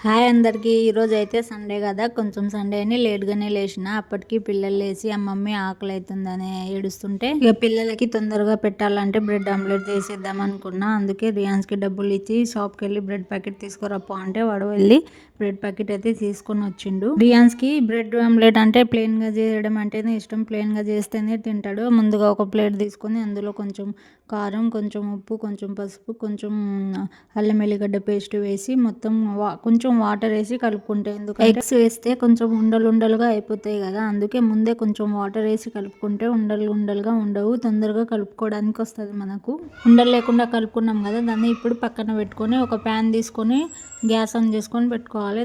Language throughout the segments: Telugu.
హాయ్ అందరికీ. ఈరోజు అయితే సండే కదా, కొంచెం సండే అని లేట్గానే లేచిన. అప్పటికి పిల్లలు లేచి ఆ మమ్మీ ఆకలి అవుతుందని ఏడుస్తుంటే ఇక పిల్లలకి తొందరగా పెట్టాలంటే బ్రెడ్ ఆమ్లెట్ చేసేద్దాం అనుకున్నా. అందుకే రియాన్స్కి డబ్బులు ఇచ్చి షాప్కి వెళ్ళి బ్రెడ్ ప్యాకెట్ తీసుకురాపో అంటే వాడు వెళ్ళి బ్రెడ్ ప్యాకెట్ అయితే తీసుకొని వచ్చిండు. రియాన్స్కి బ్రెడ్ ఆమ్లెట్ అంటే ప్లెయిన్గా చేయడం అంటేనే ఇష్టం. ప్లెయిన్గా చేస్తేనే తింటాడు. ముందుగా ఒక ప్లేట్ తీసుకొని అందులో కొంచెం కారం, కొంచెం ఉప్పు, కొంచెం పసుపు, కొంచెం అల్లం ఎల్లిగడ్డ పేస్ట్ వేసి మొత్తం కొంచెం వాటర్ వేసి కలుపుకుంటే, ఎందుకంటే ఎగ్స్ వేస్తే కొంచెం ఉండలు ఉండలుగా అయిపోతాయి కదా, అందుకే ముందే కొంచెం వాటర్ వేసి కలుపుకుంటే ఉండలు ఉండలుగా ఉండవు, తొందరగా కలుపుకోవడానికి వస్తుంది. మనకు ఉండలు లేకుండా కలుపుకున్నాం కదా, దాన్ని ఇప్పుడు పక్కన పెట్టుకొని ఒక ప్యాన్ తీసుకొని గ్యాస్ ఆన్ చేసుకొని పెట్టుకోవాలి.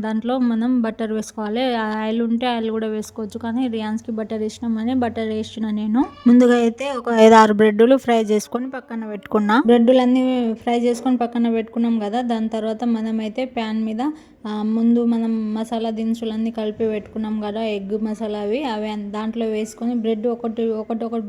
దాంట్లో మనం బటర్ వేసుకోవాలి. ఆయిల్ ఉంటే ఆయిల్ కూడా వేసుకోవచ్చు, కానీ రియాన్స్కి బటర్ ఇష్టమని బటర్ వేసిన నేను. ముందుగా అయితే ఒక 5-6 బ్రెడ్లు ఫ్రై చేసుకొని పక్కన పెట్టుకున్నా. బ్రెడ్లన్నీ ఫ్రై చేసుకొని పక్కన పెట్టుకున్నాం కదా, దాని తర్వాత మనం అయితే ప్యాన్ మీద ముందు మనం మసాలా దినుసులన్నీ కలిపి పెట్టుకున్నాం కదా, ఎగ్ మసాలా అవి దాంట్లో వేసుకొని బ్రెడ్ ఒకటి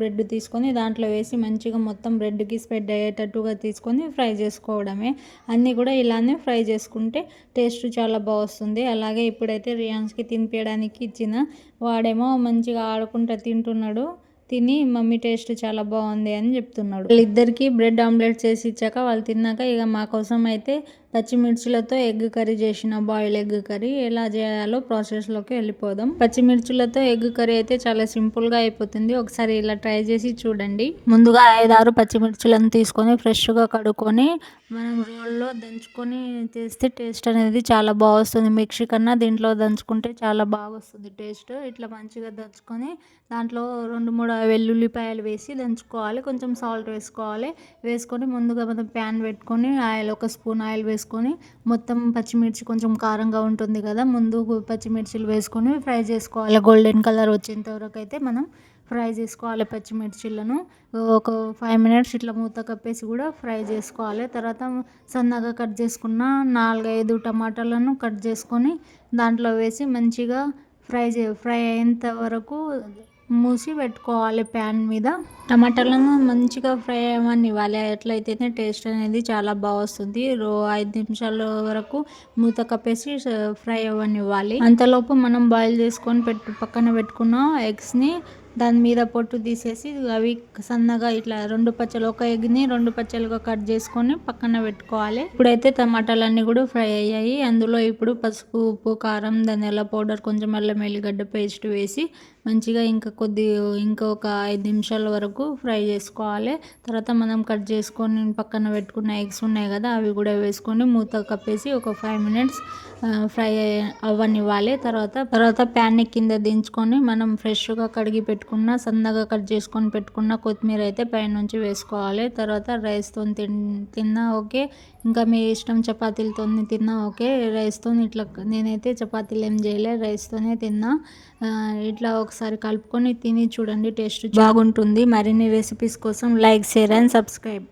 బ్రెడ్ తీసుకొని దాంట్లో వేసి మంచిగా మొత్తం బ్రెడ్కి స్ప్రెడ్ అయ్యేటట్టుగా తీసుకొని ఫ్రై చేసుకోవడమే. అన్నీ కూడా ఇలానే ఫ్రై చేసుకుంటే టేస్ట్ చాలా బాగుంది. అలాగే ఇప్పుడైతే రియాన్స్కి తినిపించడానికి ఇచ్చిన, వాడేమో మంచిగా ఆడుకుంటూ తింటున్నాడు. తిని మమ్మీ టేస్ట్ చాలా బాగుంది అని చెప్తున్నాడు. వాళ్ళిద్దరికి బ్రెడ్ ఆమ్లెట్ చేసి ఇచ్చాక వాళ్ళు తిన్నాక ఇక మా కోసం అయితే పచ్చిమిర్చిలతో ఎగ్ కర్రీ చేసిన, బాయిల్ ఎగ్ కర్రీ. ఎలా చేయాలో ప్రాసెస్లోకి వెళ్ళిపోదాం. పచ్చిమిర్చిలతో ఎగ్ కర్రీ అయితే చాలా సింపుల్గా అయిపోతుంది. ఒకసారి ఇలా ట్రై చేసి చూడండి. ముందుగా 5-6 పచ్చిమిర్చిలను తీసుకొని ఫ్రెష్గా కడుక్కొని మనం రోల్లో దంచుకొని చేస్తే టేస్ట్ అనేది చాలా బాగా వస్తుంది. మిక్సీ కన్నా దీంట్లో దంచుకుంటే చాలా బాగా వస్తుంది టేస్ట్. ఇట్లా మంచిగా దంచుకొని దాంట్లో 2-3 వెల్లుల్లిపాయలు వేసి దంచుకోవాలి. కొంచెం సాల్ట్ వేసుకొని ముందుగా మనం ప్యాన్ పెట్టుకొని ఒక స్పూన్ ఆయిల్ వేసుకొని మొత్తం పచ్చిమిర్చి కొంచెం కారంగా ఉంటుంది కదా, ముందు పచ్చిమిర్చిలు వేసుకొని ఫ్రై చేసుకోవాలి. గోల్డెన్ కలర్ వచ్చేంత వరకు అయితే మనం ఫ్రై చేసుకోవాలి పచ్చిమిర్చిలను. ఒక 5 మినిట్స్ ఇట్లా మూత కప్పేసి కూడా ఫ్రై చేసుకోవాలి. తర్వాత సన్నగా కట్ చేసుకున్న 4-5 టమాటాలను కట్ చేసుకొని దాంట్లో వేసి మంచిగా ఫ్రై అయ్యేంత వరకు మూసి పెట్టుకోవాలి ప్యాన్ మీద. టమాటాలను మంచిగా ఫ్రై అవ్వనివ్వాలి. ఎట్లయితేనే టేస్ట్ అనేది చాలా బాగా వస్తుంది. 5 నిమిషాల వరకు మూత కప్పేసి ఫ్రై అవ్వనివ్వాలి. అంతలోపు మనం బాయిల్ చేసుకొని పక్కన పెట్టుకున్న ఎగ్స్ని దాని మీద పొట్టు తీసేసి అవి సన్నగా ఇట్లా ఒక ఎగ్ని 2 పచ్చలుగా కట్ చేసుకొని పక్కన పెట్టుకోవాలి. ఇప్పుడైతే టమాటాలన్నీ కూడా ఫ్రై అయ్యాయి. అందులో ఇప్పుడు పసుపు, ఉప్పు, కారం, ధనియాల పౌడర్, కొంచెం అల్లం ఎల్లిగడ్డ పేస్ట్ వేసి మంచిగా ఇంకొక 5 నిమిషాల వరకు ఫ్రై చేసుకోవాలి. తర్వాత మనం కట్ చేసుకొని పక్కన పెట్టుకున్న ఎగ్స్ ఉన్నాయి కదా, అవి కూడా వేసుకొని మూత కప్పేసి ఒక 5 మినిట్స్ ఫ్రై అవ్వనివ్వాలి. తర్వాత ప్యాన్ని కింద దించుకొని మనం ఫ్రెష్గా కడిగి పెట్టుకున్న, సన్నగా కట్ చేసుకొని పెట్టుకున్న కొత్తిమీర అయితే పైనుంచి వేసుకోవాలి. తర్వాత రైస్తో తిన్నా ఓకే, ఇంకా మీ ఇష్టం చపాతీలతో తిన్నా ఓకే. రైస్తో ఇట్లా నేనైతే చపాతీలు ఏం చేయలే, రైస్తోనే తిన్నా. ఇట్లా ఒకసారి కలుపుకొని తిని చూడండి, టేస్ట్ బాగుంటుంది. మరిన్ని రెసిపీస్ కోసం లైక్, షేర్ అండ్ సబ్స్క్రైబ్.